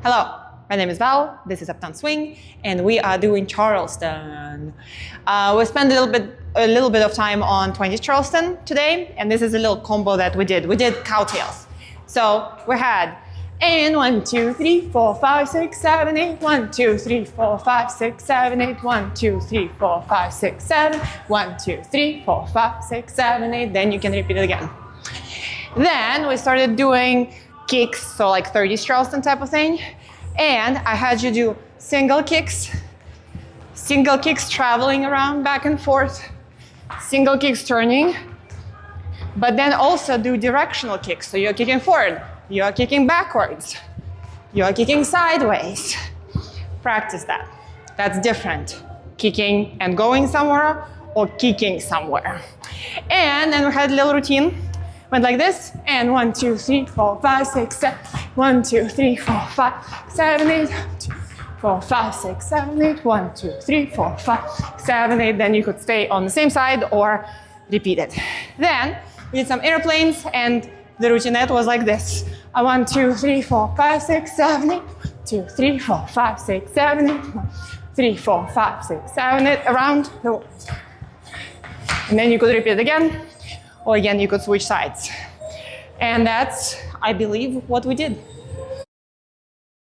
Hello, my name is Val, this is Uptown Swing, and we are doing Charleston. We spent a little bit of time on 20th Charleston today, and this is a little combo that we did. We did cowtails. So we had and 1, 2, 3, 4, 5, 6, 7, 8, 1, 2, 3, 4, 5, 6, 7, 8, 1, 2, 3, 4, 5, 6, 7, 1, 2, 3, 4, 5, 6, 7, 8, then you can repeat it again. Then we started doing kicks, so like 30s Charleston type of thing. And I had you do single kicks traveling around back and forth, single kicks turning, but then also do directional kicks. So you're kicking forward, you're kicking backwards, you're kicking sideways. Practice that. That's different. Kicking and going somewhere or kicking somewhere. And then we had a little routine. Went like this, and 1, 2, 3, 4, 5, 6, 7, 1, 2, 3, 4, 5, 7, 8, 2, 4, 5, 6, 7, 8, 1, 2, 3, 4, 5, 7, 8. Then you could stay on the same side or repeat it. Then we did some airplanes, and the routinette was like this. 1, 2, 3, 4, 5, 6, 7, 8, 2, 3, 4, 5, 6, 7, 8, 1, 3, 4, 5, 6, 7, 8, around the world. And then you could repeat it again. Or again, you could switch sides. And that's, I believe, what we did.